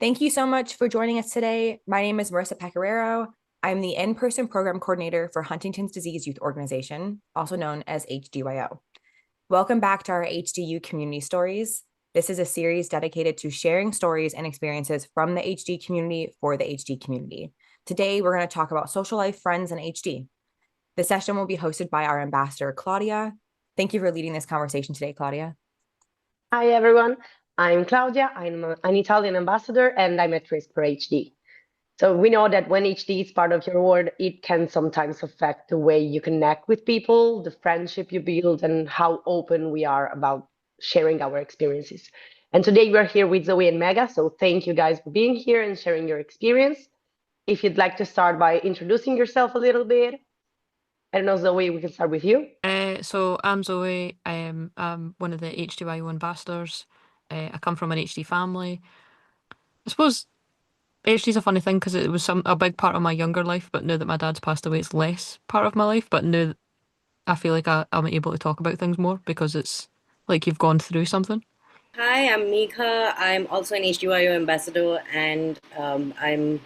Thank you so much for joining us today. My name is Marissa Pecoraro. I'm the in-person program coordinator for Huntington's Disease Youth Organization, also known as HDYO. Welcome back to our HDYou community stories. This is a series dedicated to sharing stories and experiences from the HD community for the HD community. Today, we're going to talk about social life, friends, and HD. The session will be hosted by our ambassador, Claudia. Thank you for leading this conversation today, Claudia. Hi, everyone. I'm Claudia. I'm an Italian ambassador, and I'm at risk for HD. So we know that when HD is part of your world, it can sometimes affect the way you connect with people, the friendship you build, and how open we are about sharing our experiences. And today we're here with Zoe and Mega. So thank you guys for being here and sharing your experience. If you'd like to start by introducing yourself a little bit. I don't know, Zoe, we can start with you. So I'm Zoe. I'm one of the HDYO Ambassadors. I come from an HD family. I suppose HD is a funny thing because it was a big part of my younger life, but now that my dad's passed away, it's less part of my life. But now I feel like I'm able to talk about things more because it's like you've gone through something. Hi, I'm Meekha. I'm also an HDYO ambassador, and I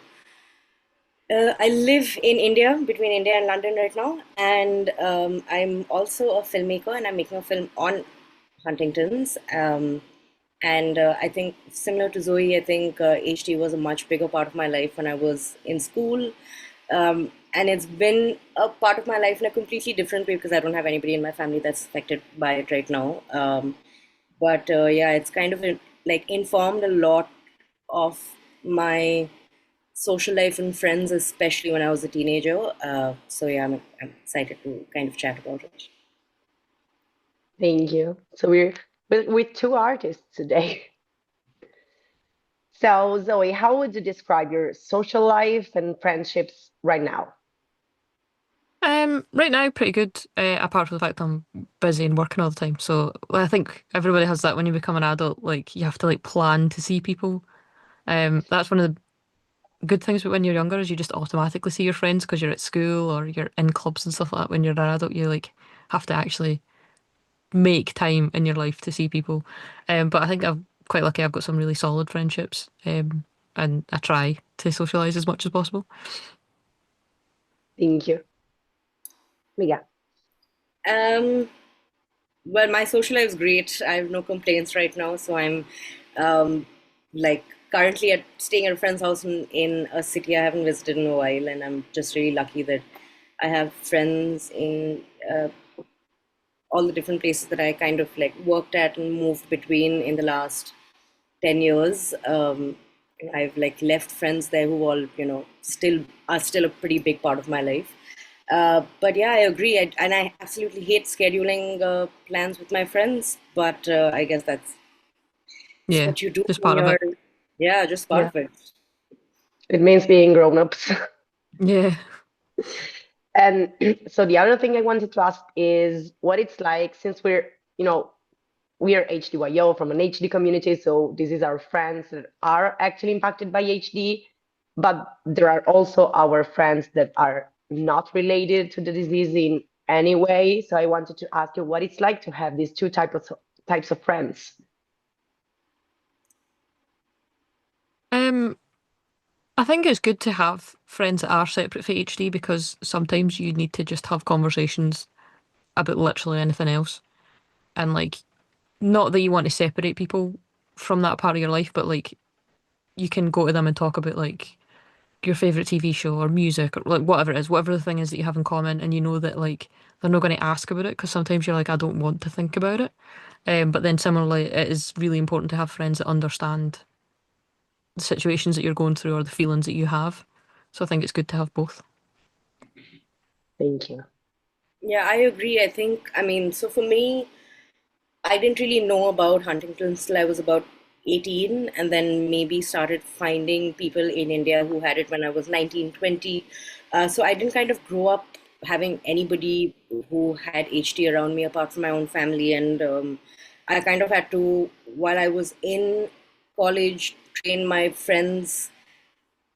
live in India, between India and London right now, and I'm also a filmmaker, and I'm making a film on Huntington's. And I think similar to Zoe, I think HD was a much bigger part of my life when I was in school. And it's been a part of my life in a completely different way because I don't have anybody in my family that's affected by it right now. But yeah, it's kind of like informed a lot of my social life and friends, especially when I was a teenager. So yeah, I'm excited to kind of chat about it. Thank you. So we're with two artists today. So, Zoe, how would you describe your social life and friendships right now? Right now, pretty good. Apart from the fact I'm busy and working all the time. So well, I think everybody has that when you become an adult. Like you have to like plan to see people. That's one of the good things about when you're younger is you just automatically see your friends because you're at school or you're in clubs and stuff like that. When you're an adult, you like have to actually make time in your life to see people. But I think I'm quite lucky. I've got some really solid friendships, and I try to socialize as much as possible. Thank you. Mega. Um, well, my social life is great. I have no complaints right now, so I'm um, like currently staying at a friend's house in a city I haven't visited in a while, and I'm just really lucky that I have friends in all the different places that I kind of like worked at and moved between in the last 10 years. I've like left friends there who all, still are still a pretty big part of my life. But yeah, I agree. And I absolutely hate scheduling plans with my friends, but I guess that's Yeah, what you do just when part of you're, it. yeah, just part Yeah, of it. it means being grown-ups. Yeah. And so the other thing I wanted to ask is what it's like since we are HDYO from an HD community, so this is our friends that are actually impacted by HD, but there are also our friends that are not related to the disease in any way. So I wanted to ask you what it's like to have these two types of friends. Um, I think it's good to have friends that are separate for HD because sometimes you need to just have conversations about literally anything else. And like, not that you want to separate people from that part of your life, but like you can go to them and talk about like your favorite TV show or music or like whatever it is, whatever the thing is that you have in common, and you know that like they're not going to ask about it because sometimes you're like, I don't want to think about it. But then similarly, it is really important to have friends that understand the situations that you're going through or the feelings that you have. So I think it's good to have both. Thank you. Yeah, I agree. I think, I mean, so for me, I didn't really know about Huntington's till I was about 18, and then maybe started finding people in India who had it when I was 19, 20. So I didn't kind of grow up having anybody who had HD around me apart from my own family. And I kind of had to, while I was in college, train my friends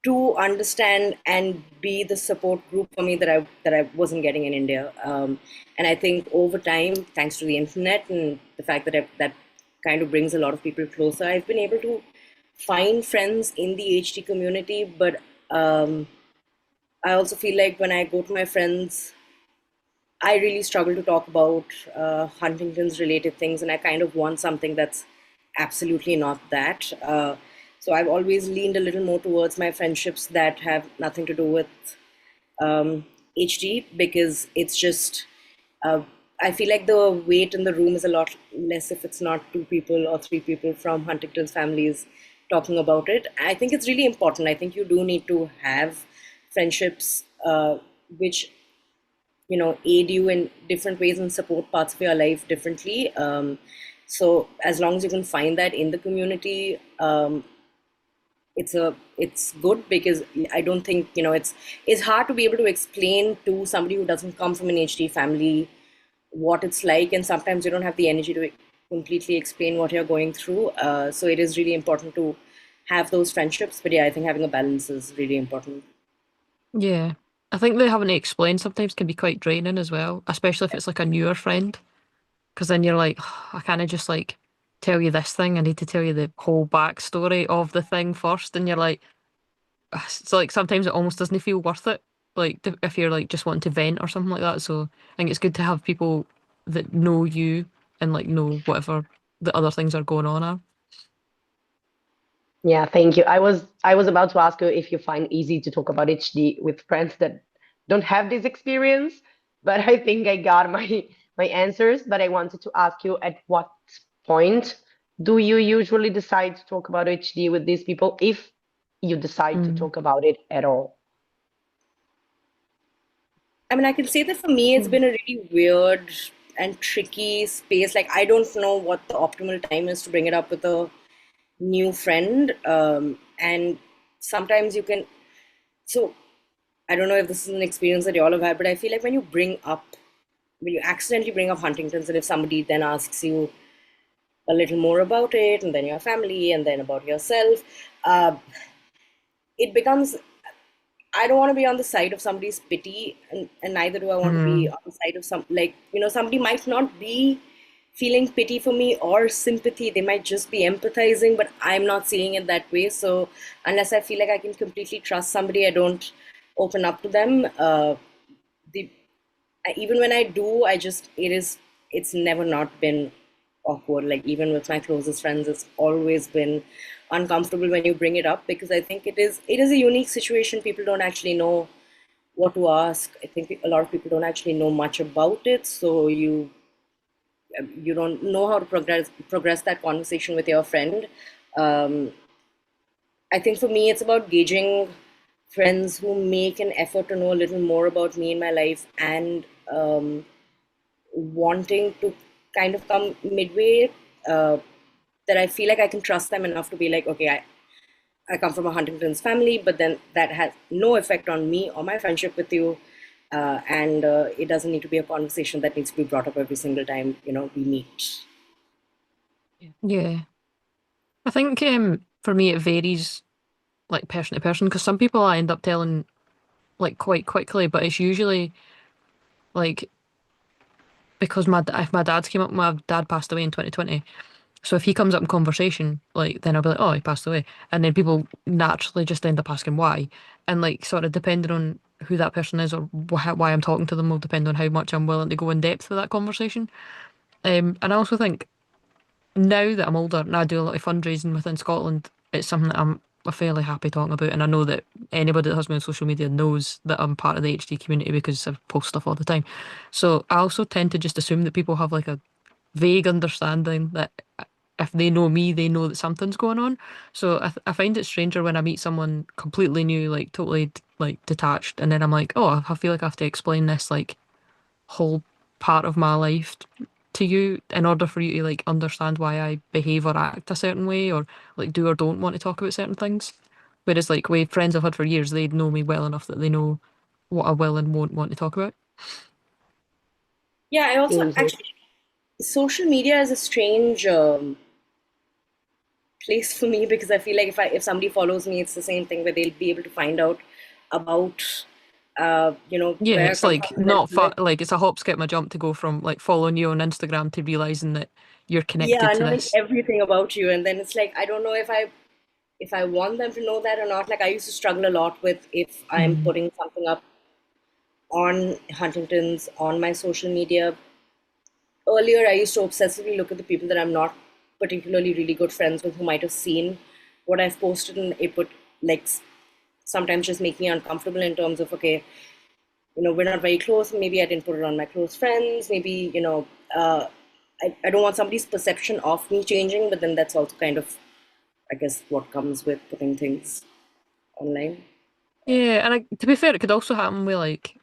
to understand and be the support group for me that I wasn't getting in India. And I think over time, thanks to the internet and the fact that that kind of brings a lot of people closer, I've been able to find friends in the HD community, but I also feel like when I go to my friends, I really struggle to talk about Huntington's related things, and I kind of want something that's absolutely not that. So I've always leaned a little more towards my friendships that have nothing to do with HD, because it's just, uh, I feel like the weight in the room is a lot less if it's not two people or three people from Huntington's families talking about it. I think it's really important. I think you do need to have friendships which aid you in different ways and support parts of your life differently. So as long as you can find that in the community, it's good, because I don't think it's hard to be able to explain to somebody who doesn't come from an HD family what it's like, and sometimes you don't have the energy to completely explain what you're going through. So it is really important to have those friendships, but yeah, I think having a balance is really important. Yeah. I think the having to explain sometimes can be quite draining as well, especially if it's like a newer friend. Because then you're like, I can't just like tell you this thing. I need to tell you the whole backstory of the thing first. And you're like, it's like sometimes it almost doesn't feel worth it. Like if you're like just wanting to vent or something like that. So I think it's good to have people that know you and like know whatever the other things are going on are. Yeah, thank you. I was about to ask you if you find easy to talk about HD with friends that don't have this experience, but I think I got my answers. But I wanted to ask you, at what point do you usually decide to talk about HD with these people, if you decide to Mm. talk about it at all? I mean, I can say that for me, it's been a really weird and tricky space. Like, I don't know what the optimal time is to bring it up with a new friend. And sometimes you can, so I don't know if this is an experience that you all have had, but I feel like when you accidentally bring up Huntington's, and if somebody then asks you a little more about it, and then your family, and then about yourself, uh, it becomes, I don't want to be on the side of somebody's pity, and neither do I want to be Mm. on the side of somebody might not be feeling pity for me or sympathy. They might just be empathizing, but I'm not seeing it that way. So unless I feel like I can completely trust somebody, I don't open up to them. The Even when I do, it's never not been awkward. Like, even with my closest friends, it's always been uncomfortable when you bring it up, because I think it is a unique situation. People don't actually know what to ask. I think a lot of people don't actually know much about it, so you don't know how to progress that conversation with your friend. Um, I think for me, it's about gauging friends who make an effort to know a little more about me in my life, and wanting to kind of come midway, uh, that I feel like I can trust them enough to be like, okay, I come from a Huntington's family, but then that has no effect on me or my friendship with you. And it doesn't need to be a conversation that needs to be brought up every single time, we meet. Yeah. I think for me it varies like person to person because some people I end up telling like quite quickly, but it's usually like because if my dad's came up, my dad passed away in 2020. So if he comes up in conversation, like then I'll be like, oh, he passed away, and then people naturally just end up asking why, and like sort of depending on who that person is or why I'm talking to them will depend on how much I'm willing to go in depth with that conversation. And I also think now that I'm older and I do a lot of fundraising within Scotland, it's something that I'm fairly happy talking about. And I know that anybody that has me on social media knows that I'm part of the HD community because I post stuff all the time. So I also tend to just assume that people have like a vague understanding that if they know me, they know that something's going on. So I find it stranger when I meet someone completely new, like totally like detached, and then I'm like, oh, I feel like I have to explain this like whole part of my life to you in order for you to like understand why I behave or act a certain way or like do or don't want to talk about certain things. Whereas like with friends I've had for years, they know me well enough that they know what I will and won't want to talk about. Yeah, I also Thank you. actually, social media is a strange place for me, because I feel like if somebody follows me, it's the same thing where they'll be able to find out about Yeah, where I it's come from, like and then not fun. Like it's a hop, skip, my jump to go from like following you on Instagram to realizing that you're yeah, connected to knowing this. everything about you, and then it's like I don't know if I if I want them to know that or not. Like I used to struggle a lot with if I'm putting something up on Huntington's on my social media. Earlier, I used to obsessively look at the people that I'm not particularly really good friends with who might have seen what I've posted, and it would like sometimes just make me uncomfortable in terms of, okay, we're not very close. Maybe I didn't put it on my close friends. Maybe, I don't want somebody's perception of me changing, but then that's also kind of, I guess, what comes with putting things online. Yeah, and to be fair, it could also happen with like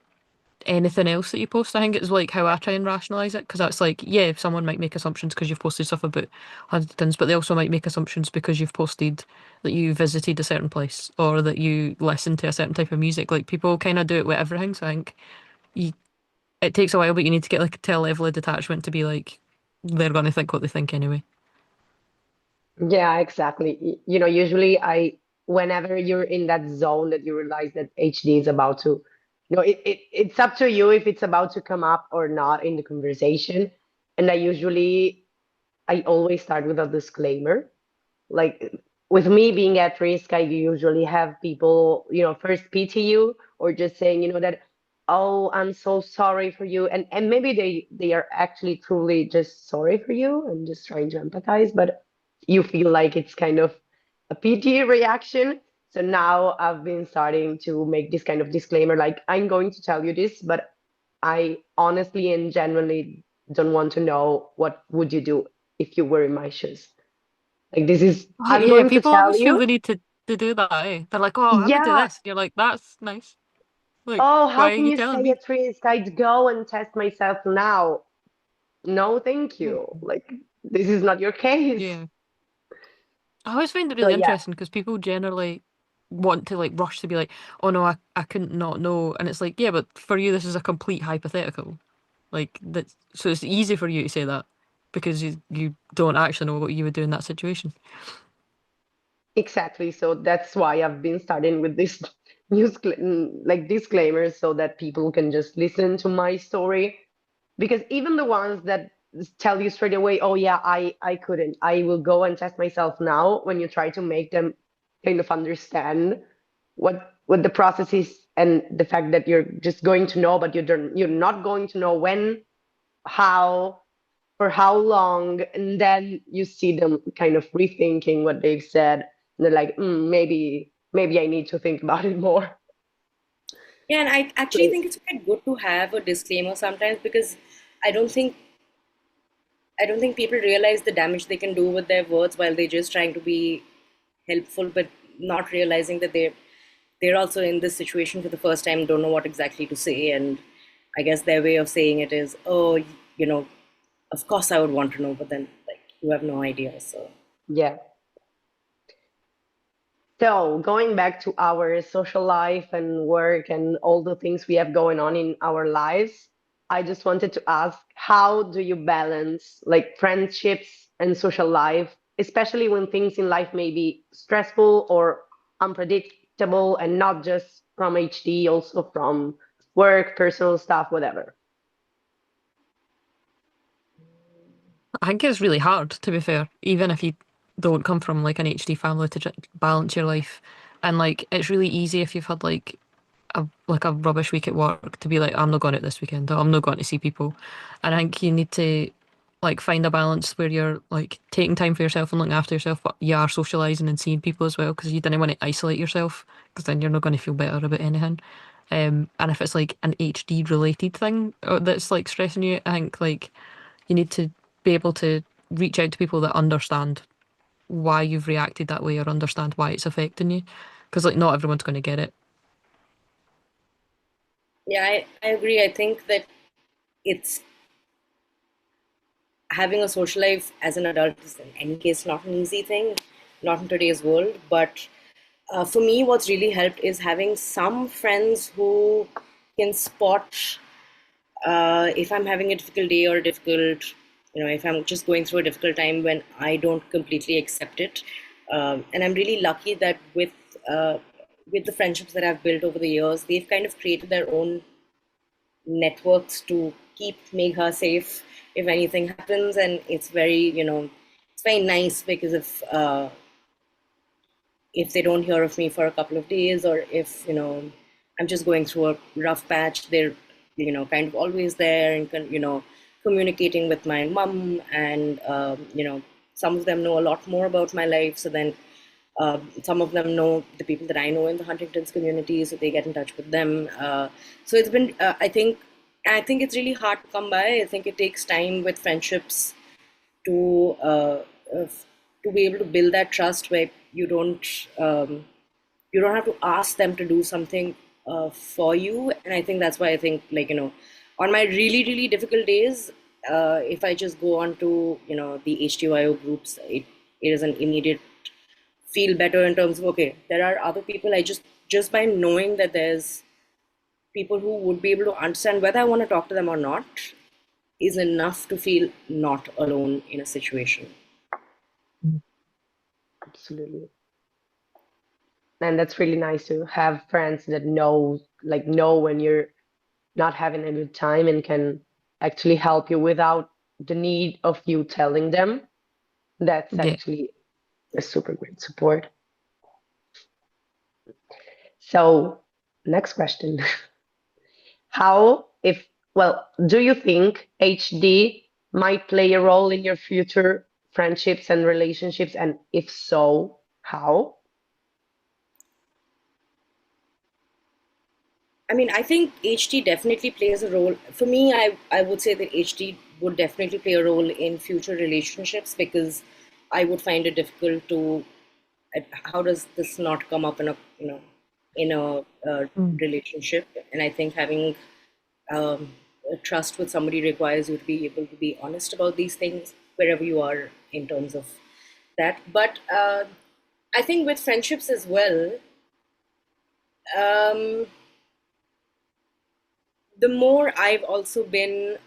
anything else that you post. I think it's like how I try and rationalize it, because that's like, yeah, someone might make assumptions because you've posted stuff about Huntington's, but they also might make assumptions because you've posted that you visited a certain place or that you listen to a certain type of music. Like people kind of do it with everything. So I think you, it takes a while, but you need to get like to a level of detachment to be like, they're going to think what they think anyway. Yeah, exactly. Usually whenever you're in that zone that you realize that HD is about to, it's up to you if it's about to come up or not in the conversation. And I always start with a disclaimer. Like with me being at risk, I usually have people, first pity you or just saying, that, oh, I'm so sorry for you. And maybe they are actually truly just sorry for you and just trying to empathize, but you feel like it's kind of a pity reaction. So now I've been starting to make this kind of disclaimer, like I'm going to tell you this, but I honestly and genuinely don't want to know what would you do if you were in my shoes. Like this is, I'm Yeah, going to people tell always feel you, the need to do that, eh? They're like, oh, I would do yeah, this. You're like, that's nice. Like, oh, why how are can you you telling say me? at risk? I'd go and test myself now. No, thank Mm. you. Like this is not your case. Yeah. I always find it So really yeah, interesting because people generally want to like rush to be like, oh no, I couldn't not know. And it's like, yeah, but for you, this is a complete hypothetical. Like that, so it's easy for you to say that because you don't actually know what you would do in that situation. exactly. So that's why I've been starting with this like disclaimers so that people can just listen to my story. Because even the ones that tell you straight away, oh yeah, I couldn't. I will go and test myself now, when you try to make them kind of understand what the process is and the fact that you're just going to know, but you're not going to know when, how, for how long, and then you see them kind of rethinking what they've said, and they're like, maybe I need to think about it more. Yeah, and I actually So think it's quite good to have a disclaimer sometimes because I don't think I don't think people realize the damage they can do with their words while they're just trying to be helpful, but not realizing that they're also in this situation for the first time, don't know what exactly to say, and I guess their way of saying it is, oh, of course I would want to know, but then like you have no idea. So yeah. So, going back to our social life and work and all the things we have going on in our lives, I just wanted to ask, how do you balance like friendships and social life, especially when things in life may be stressful or unpredictable, and not just from HD, also from work, personal stuff, whatever? I think it's really hard, to be fair, even if you don't come from like an HD family to balance your life. And like, it's really easy if you've had like a rubbish week at work to be like, I'm not going out this weekend, or I'm not going to see people. And I think you need to like find a balance where you're like taking time for yourself and looking after yourself, but you are socializing and seeing people as well, because you didn't want to isolate yourself, because then you're not going to feel better about anything. And if it's like an HD related thing that's like stressing you, I think like you need to be able to reach out to people that understand why you've reacted that way or understand why it's affecting you, because like not everyone's going to get it. yeah, I agree. I think that it's having a social life as an adult is in any case not an easy thing, not in today's world. But for me, what's really helped is having some friends who can spot if I'm having a difficult day or a difficult, if I'm just going through a difficult time when I don't completely accept it. And I'm really lucky that with the friendships that I've built over the years, they've kind of created their own networks to keep Megha safe if anything happens, and it's very nice because of if they don't hear of me for a couple of days, or if, I'm just going through a rough patch, they're, kind of always there and, communicating with my mom. And, some of them know a lot more about my life. So then some of them know the people that I know in the Huntington's community, so they get in touch with them. So it's been, I think it's really hard to come by. I think it takes time with friendships to be able to build that trust where you don't have to ask them to do something for you. And I think that's why I think, on my really really difficult days, if I just go on to the HDYO groups, it is an immediate feel better in terms of, okay, there are other people. I just by knowing that there's people who would be able to understand whether I want to talk to them or not is enough to feel not alone in a situation. Absolutely. And that's really nice to have friends that know when you're not having a good time and can actually help you without the need of you telling them. That's actually a super great support. So, next question. Do you think HD might play a role in your future friendships and relationships? And if so, how? I mean, I think HD definitely plays a role. For me, I would say that HD would definitely play a role in future relationships, because I would find it difficult to, how does this not come up in a, in a relationship? And I think having a trust with somebody requires you to be able to be honest about these things wherever you are in terms of that. But I think with friendships as well, the more I've also been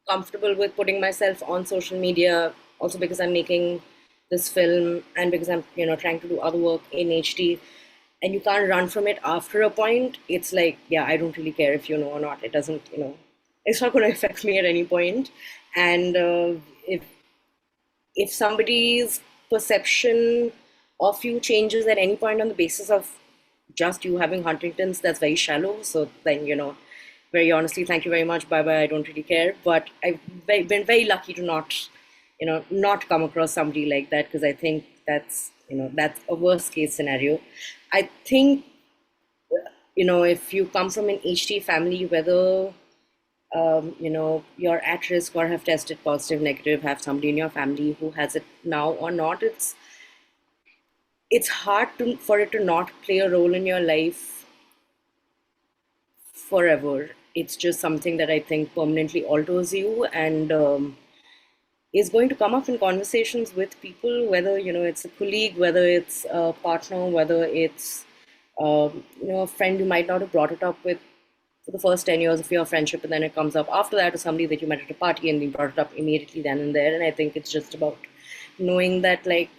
comfortable with putting myself on social media, also because I'm making this film and because I'm, trying to do other work in HD, and you can't run from it after a point. It's like, yeah, I don't really care if you know or not. It doesn't, it's not going to affect me at any point. And if somebody's perception of you changes at any point on the basis of just you having Huntington's, that's very shallow. So then, very honestly, thank you very much. Bye bye. I don't really care. But I've been very lucky to not come across somebody like that, because I think that's a worst case scenario. I think if you come from an HD family, whether you're at risk or have tested positive, negative, have somebody in your family who has it now or not, it's hard for it to not play a role in your life forever. It's just something that I think permanently alters you, and is going to come up in conversations with people, whether it's a colleague, whether it's a partner, whether it's a friend you might not have brought it up with for the first 10 years of your friendship, and then it comes up after that, or somebody that you met at a party and you brought it up immediately then and there. And I think it's just about knowing that, like,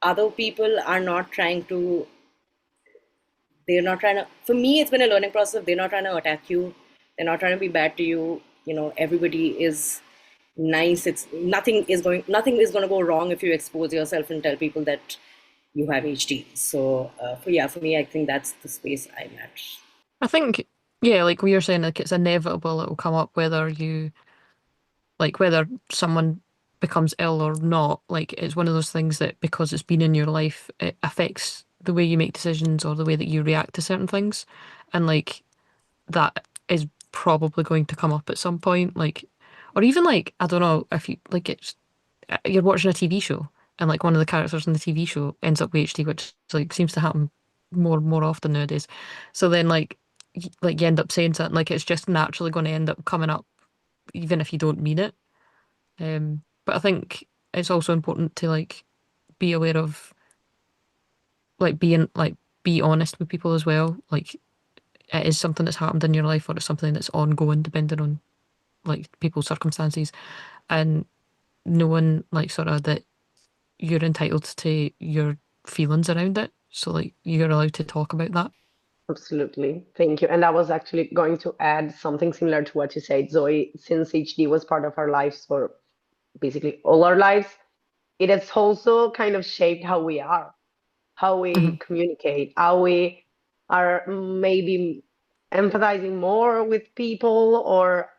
other people are not trying to, for me, it's been a learning process. They're not trying to attack you, they're not trying to be bad to you. Everybody is nice. It's nothing is going to go wrong if you expose yourself and tell people that you have HD. So for me, I think that's the space I'm at. I think, yeah, like we were saying, like it's inevitable it will come up whether whether someone becomes ill or not. Like it's one of those things that because it's been in your life, it affects the way you make decisions or the way that you react to certain things. And like that is probably going to come up at some point. Like, or even like, I don't know if you like you're watching a TV show and like one of the characters in the TV show ends up with HD, which like seems to happen more often nowadays. So then like you end up saying something, like it's just naturally going to end up coming up even if you don't mean it. But I think it's also important to like be aware of like be honest with people as well. Like it is something that's happened in your life or it's something that's ongoing depending on like people's circumstances, and knowing like sort of that you're entitled to your feelings around it. So like you're allowed to talk about that. Absolutely. Thank you. And I was actually going to add something similar to what you said, Zoe. Since HD was part of our lives for basically all our lives, it has also kind of shaped how we are. how we communicate, how we are maybe empathizing more with people or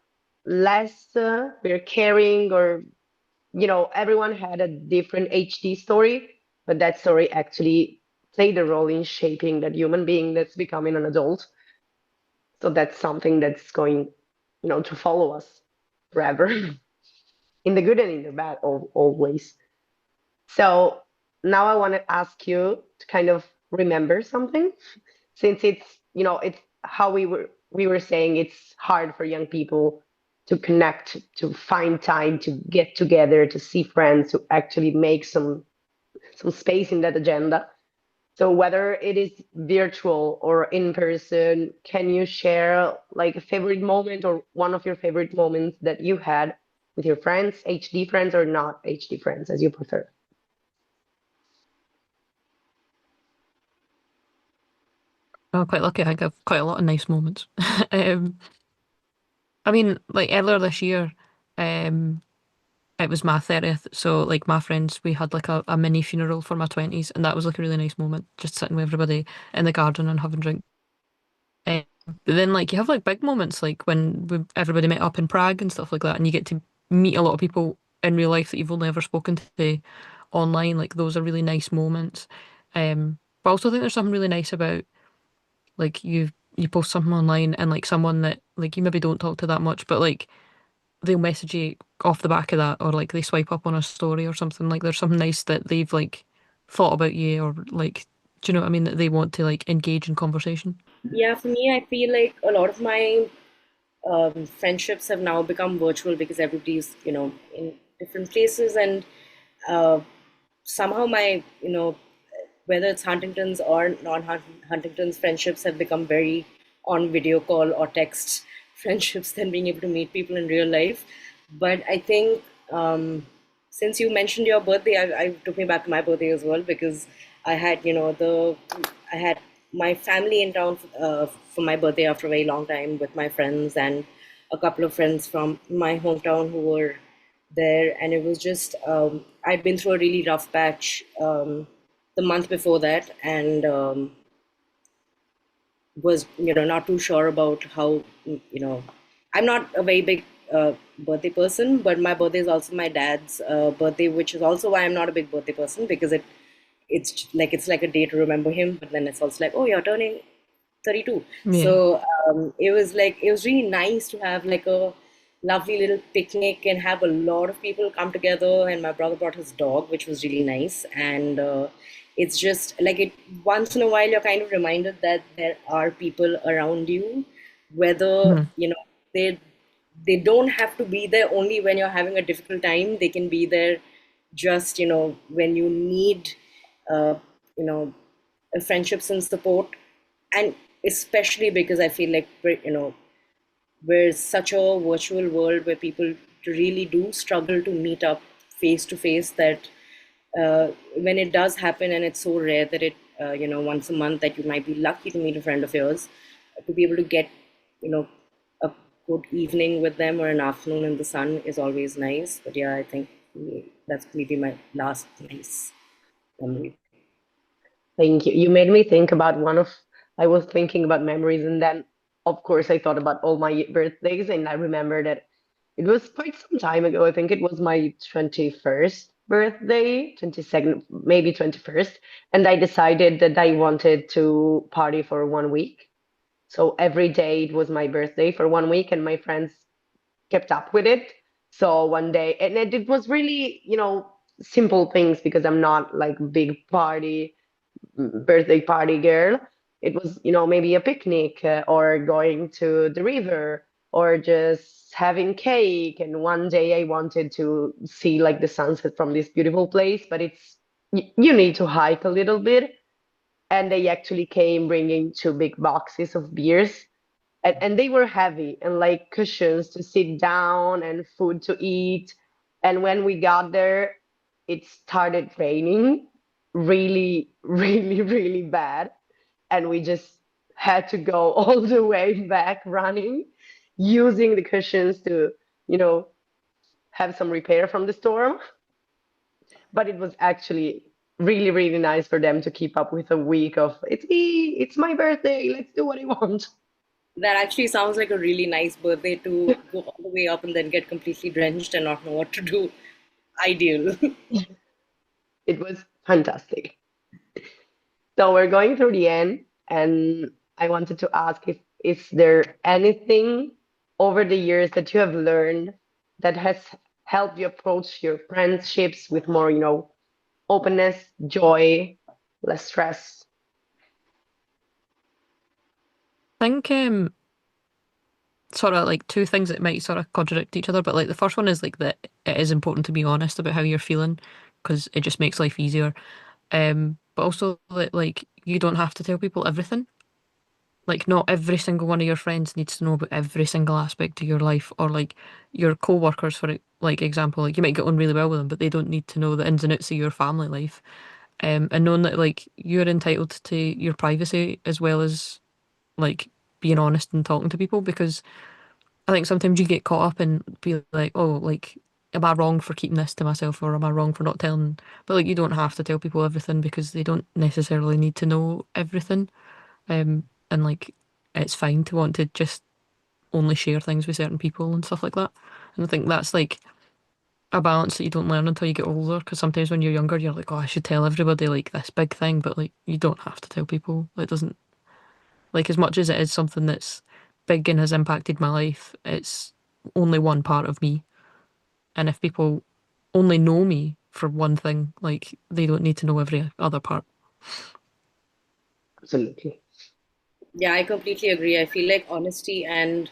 less, we're caring, or everyone had a different HD story, but that story actually played a role in shaping that human being that's becoming an adult. So that's something that's going, to follow us forever, in the good and in the bad, always. So now I want to ask you to kind of remember something, since it's how we were saying it's hard for young people to connect, to find time to get together, to see friends, to actually make some space in that agenda. So whether it is virtual or in person, can you share like a favorite moment or one of your favorite moments that you had with your friends, HD friends or not HD friends, as you prefer? I'm quite lucky. I think I've quite a lot of nice moments. um, I mean, like earlier this year, um, it was my 30th, so like my friends, we had like a mini funeral for my 20s, and that was like a really nice moment, just sitting with everybody in the garden and having drinks. Um, but then like you have like big moments, like when everybody met up in Prague and stuff like that, and you get to meet a lot of people in real life that you've only ever spoken to online. Like those are really nice moments. But I also think there's something really nice about like you post something online and like someone that like you maybe don't talk to that much, but like they'll message you off the back of that, or like they swipe up on a story or something. Like there's something nice that they've like thought about you, or like, do you know what I mean? That they want to like engage in conversation. Yeah, for me, I feel like a lot of my friendships have now become virtual because everybody's, in different places, and uh, somehow my, whether it's Huntington's or non-Huntington's friendships have become very on video call or text friendships than being able to meet people in real life. But I think since you mentioned your birthday, I took me back to my birthday as well, because I had, I had my family in town for my birthday after a very long time with my friends and a couple of friends from my hometown who were there, and it was just I'd been through a really rough patch the month before that, and was not too sure about how I'm not a very big birthday person, but my birthday is also my dad's birthday, which is also why I'm not a big birthday person, because it's like a day to remember him, but then it's also like, oh, you're turning 32. Yeah. So it was really nice to have like a lovely little picnic and have a lot of people come together. And my brother brought his dog, which was really nice. And it's just like it once in a while you're kind of reminded that there are people around you, whether Mhm. they they don't have to be there only when you're having a difficult time. They can be there just when you need uh, you know friendships and support. And especially because I feel like we're such a virtual world where people really do struggle to meet up face to face, that when it does happen, and it's so rare that it once a month that you might be lucky to meet a friend of yours, to be able to get you know a good evening with them or an afternoon in the sun is always nice. But yeah, I think that's maybe my last nice memory. Thank you. You made me think about I was thinking about memories, and then, of course, I thought about all my birthdays, and I remember that it was quite some time ago. I think it was my 21st birthday, 22nd, maybe 21st. And I decided that I wanted to party for 1 week. So every day it was my birthday for 1 week, and my friends kept up with it. So one day, and it was really, simple things, because I'm not like big birthday party girl. It was, maybe a picnic, or going to the river, or just having cake. And one day I wanted to see like the sunset from this beautiful place, but you need to hike a little bit. And they actually came bringing 2 big boxes of beers, and they were heavy, and like cushions to sit down and food to eat. And when we got there, it started raining really, really, really bad. And we just had to go all the way back running, using the cushions to, you know, have some repair from the storm. But it was actually really, really nice for them to keep up with a week of it's me, it's my birthday, let's do what I want. That actually sounds like a really nice birthday to go all the way up and then get completely drenched and not know what to do. Ideal. It was fantastic. So we're going through the end, and I wanted to ask if is there anything over the years that you have learned that has helped you approach your friendships with more, openness, joy, less stress? I think sort of like two things that might sort of contradict each other, but like the first one is like that it is important to be honest about how you're feeling because it just makes life easier. But also that like you don't have to tell people everything. Like not every single one of your friends needs to know about every single aspect of your life, or like your co-workers, for like example, like you might get on really well with them, but they don't need to know the ins and outs of your family life. And knowing that like you're entitled to your privacy as well as like being honest and talking to people, because I think sometimes you get caught up and be like, oh, like, am I wrong for keeping this to myself, or am I wrong for not telling? But like, you don't have to tell people everything because they don't necessarily need to know everything. And like, it's fine to want to just only share things with certain people and stuff like that. And I think that's like a balance that you don't learn until you get older. Because sometimes when you're younger, you're like, oh, I should tell everybody like this big thing, but like, you don't have to tell people. It doesn't like as much as it is something that's big and has impacted my life. It's only one part of me. And if people only know me for one thing, like they don't need to know every other part. Absolutely. Yeah, I completely agree. I feel like honesty and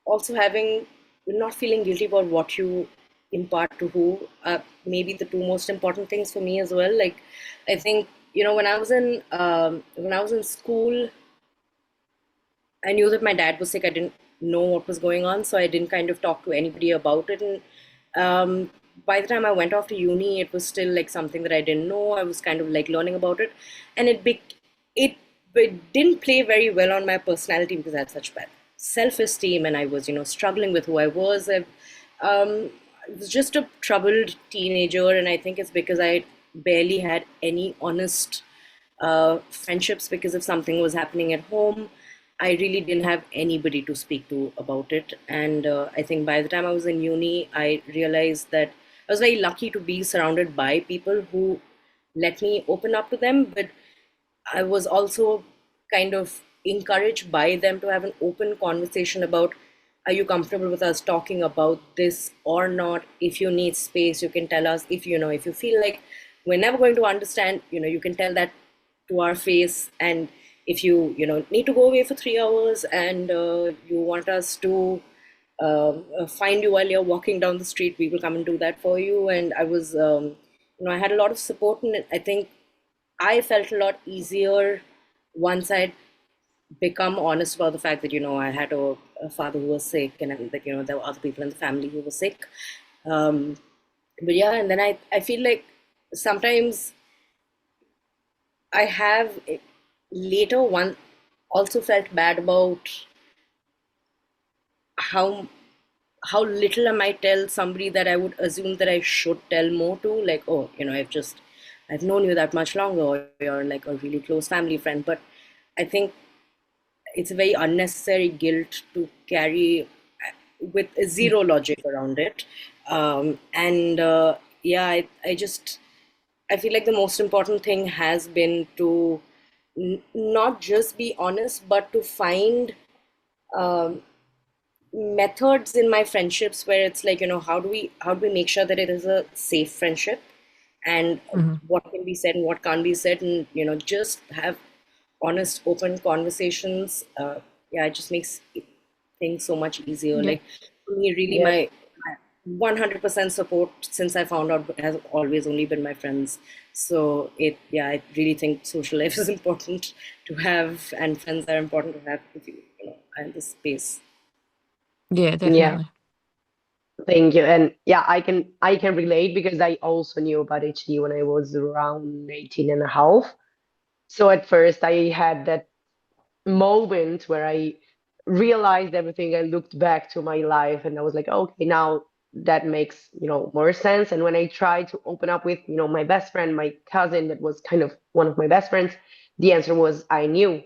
also having not feeling guilty about what you impart to who are maybe the two most important things for me as well. Like, I think when I was in school, I knew that my dad was sick. I didn't know what was going on, so I didn't kind of talk to anybody about it. And by the time I went off to uni, it was still like something that I didn't know. I was kind of like learning about it, and it, it didn't play very well on my personality because I had such bad self-esteem, and I was struggling with who I was. I was just a troubled teenager, and I think it's because I barely had any honest friendships because if something was happening at home, I really didn't have anybody to speak to about it. And I think by the time I was in uni, I realized that I was very lucky to be surrounded by people who let me open up to them, but I was also kind of encouraged by them to have an open conversation about, are you comfortable with us talking about this or not? If you need space, you can tell us. If you feel like we're never going to understand, you can tell that to our face. And if you need to go away for 3 hours and you want us to find you while you're walking down the street, we will come and do that for you. And I had a lot of support, and I think I felt a lot easier once I'd become honest about the fact that I had a father who was sick, and that there were other people in the family who were sick. Um, but yeah, and then I feel like sometimes I have later one also felt bad about how how little I might tell somebody that I would assume that I should tell more to, like, oh, I've known you that much longer, or you're like a really close family friend. But I think it's a very unnecessary guilt to carry with zero logic around it. And yeah, I feel like the most important thing has been to not just be honest, but to find um, methods in my friendships where it's like, how do we make sure that it is a safe friendship, and Hmm. what can be said and what can't be said, and just have honest, open conversations. Yeah, it just makes things so much easier. Yeah. Like, for me, really, Yes. my 100% support since I found out has always only been my friends. So yeah, I really think social life is important to have, and friends are important to have if you are in this space. Yeah, Yeah. definitely. Thank you. And yeah, I can relate because I also knew about HD when I was around 18 and a half. So at first I had that moment where I realized everything. I looked back to my life and I was like, okay, now that makes, more sense. And when I tried to open up with, my best friend, my cousin, that was kind of one of my best friends, the answer was I knew,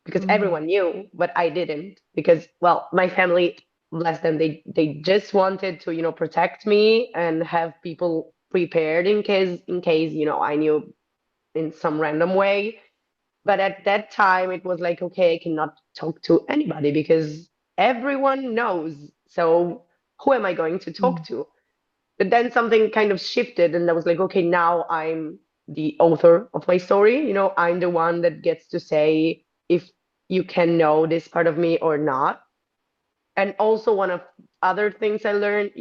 because everyone knew, but I didn't, because, well, my family, bless them, they just wanted to, protect me and have people prepared in case, I knew in some random way. But at that time, it was like, okay, I cannot talk to anybody because everyone knows. So who am I going to talk to? But then something kind of shifted, and I was like, okay, now I'm the author of my story. I'm the one that gets to say if you can know this part of me or not. And also, one of other things I learned,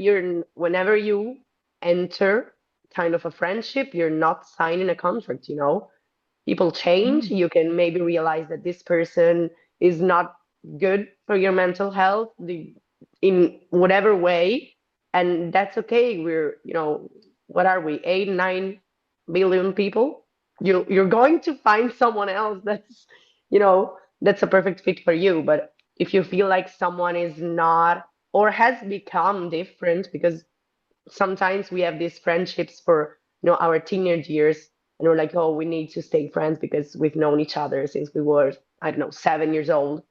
whenever you enter kind of a friendship, you're not signing a contract. People change. You can maybe realize that this person is not good for your mental health in whatever way, and that's okay. We're, what are we, 8, 9 billion people? You're going to find someone else that's a perfect fit for you. But if you feel like someone is not, or has become different, because sometimes we have these friendships for, our teenage years, and we're like, oh, we need to stay friends because we've known each other since we were, I don't know, 7 years old.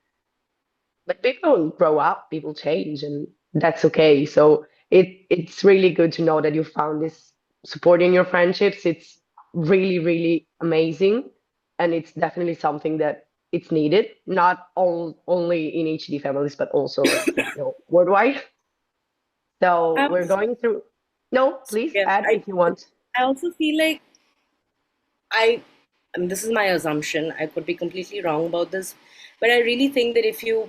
But people grow up, people change, and that's okay. So it's really good to know that you found this support in your friendships. It's really, really amazing, and it's definitely something that it's needed, not only in HD families, but also worldwide. So we're So, going through. No, please yeah, add if you want. I also feel like I mean, this is my assumption. I could be completely wrong about this, but I really think that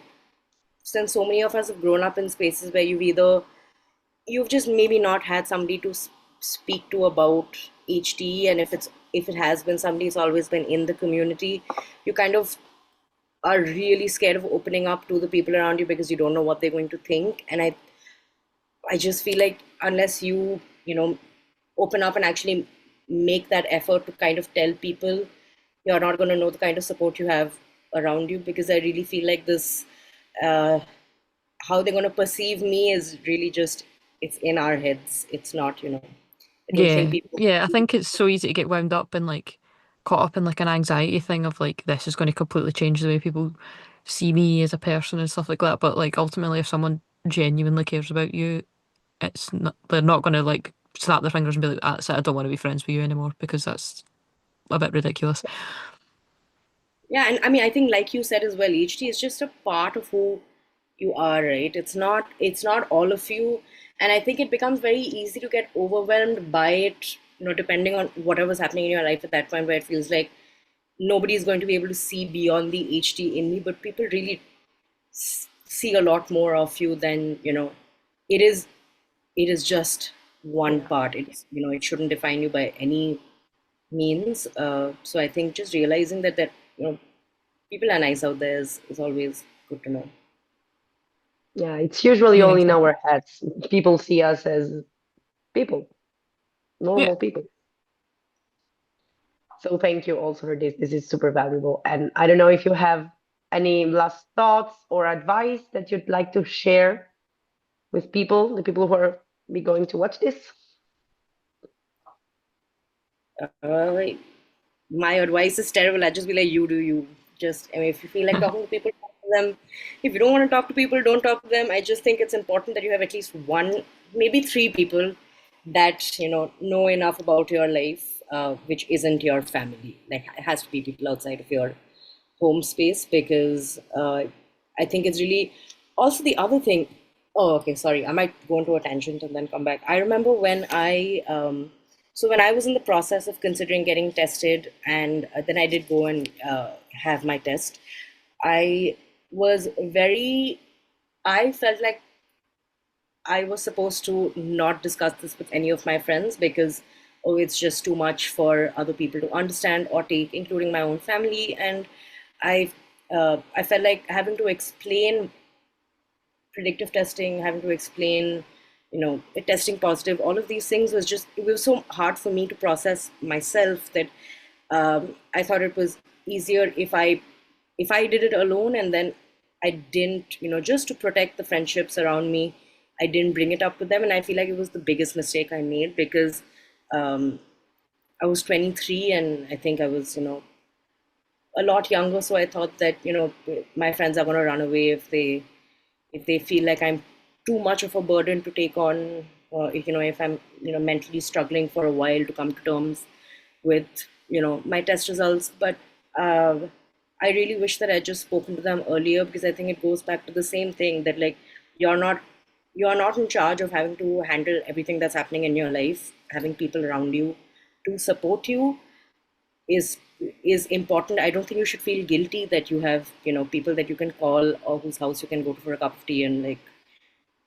since so many of us have grown up in spaces where you've just maybe not had somebody to speak to about HD, and if it has been somebody, it's always been in the community. You kind of are really scared of opening up to the people around you because you don't know what they're going to think. And I just feel like unless you open up and actually make that effort to kind of tell people, you're not going to know the kind of support you have around you. Because I really feel like this, uh, how they're going to perceive me is really just, it's in our heads. It's not. I don't think Yeah, people. yeah. I think it's so easy to get wound up and like caught up in like an anxiety thing of like this is going to completely change the way people see me as a person and stuff like that. But like ultimately, if someone genuinely cares about you, they're not going to like snap their fingers and be like, "That's it, I don't want to be friends with you anymore," because that's a bit ridiculous. Yeah, and I mean, I think like you said as well, HD is just a part of who you are, right? It's not all of you. And I think it becomes very easy to get overwhelmed by it, depending on whatever's happening in your life at that point, where it feels like nobody is going to be able to see beyond the HD in me, but people really see a lot more of you than, it is it is just one Yeah. part. It shouldn't define you by any means. So I think just realizing that people are nice out there is always good to know. Yeah, it's usually Yeah, only in exactly. our heads. People see us as people, Yeah. normal people. So thank you also for this. This is super valuable. And I don't know if you have any last thoughts or advice that you'd like to share with people, the people who are be going to watch this. Like, my advice is terrible. I'd just be like, you do you. Just, I mean, if you feel like talking to people, talk to them. If you don't want to talk to people, don't talk to them. I just think it's important that you have at least one, maybe three people that, know enough about your life, which isn't your family. Like, it has to be people outside of your home space, because I think it's really also the other thing. Oh, okay, sorry. I might go into a tangent and then come back. I remember when I was in the process of considering getting tested, and then I did go and have my test. I was very, I felt like I was supposed to not discuss this with any of my friends because, oh, it's just too much for other people to understand or take, including my own family. And I, I felt like having to explain predictive testing, having to explain, it testing positive, all of these things it was so hard for me to process myself that I thought it was easier if I did it alone, and then I didn't, just to protect the friendships around me, I didn't bring it up with them, and I feel like it was the biggest mistake I made because I was 23, and I think I was, a lot younger. So I thought that, my friends are going to run away if they feel like I'm too much of a burden to take on, or if I'm mentally struggling for a while to come to terms with my test results. But I really wish that I'd just spoken to them earlier, because I think it goes back to the same thing, that like you're not you're not in charge of having to handle everything that's happening in your life. Having people around you to support you is is important. I don't think you should feel guilty that you have people that you can call, or whose house you can go to for a cup of tea and like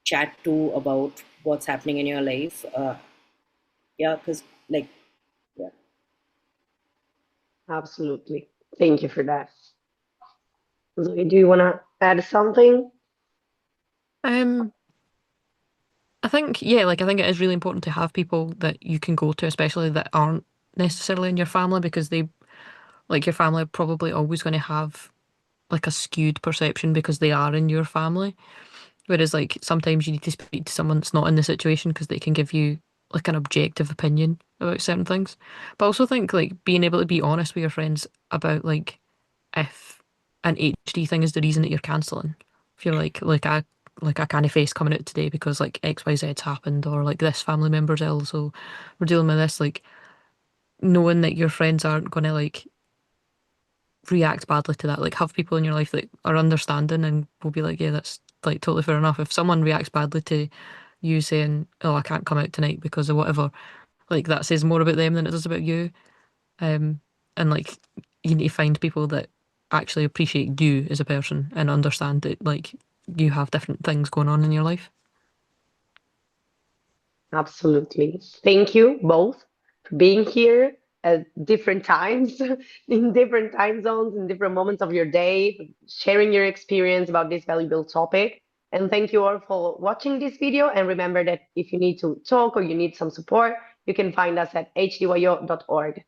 chat to about what's happening in your life. Yeah, because like yeah. Absolutely. Thank you for that. Zoe, do you want to add something? Um, I think, yeah, like I think it is really important to have people that you can go to, especially that aren't necessarily in your family, because they, like your family are probably always going to have like a skewed perception because they are in your family. Whereas like sometimes you need to speak to someone that's not in the situation because they can give you like an objective opinion about certain things. But I also think like being able to be honest with your friends about like if an HD thing is the reason that you're cancelling. If you're like I can't face coming out today because like XYZ's happened, or like this family member's ill, so we're dealing with this, like knowing that your friends aren't gonna like react badly to that. Like have people in your life that are understanding and will be like, yeah, that's like totally fair enough. If someone reacts badly to you saying, oh, I can't come out tonight because of whatever, like that says more about them than it does about you. And like you need to find people that actually appreciate you as a person and understand that like you have different things going on in your life. Absolutely. Thank you both for being here at different times, in different time zones, in different moments of your day, sharing your experience about this valuable topic. And thank you all for watching this video. And remember that if you need to talk or you need some support, you can find us at hdyo.org.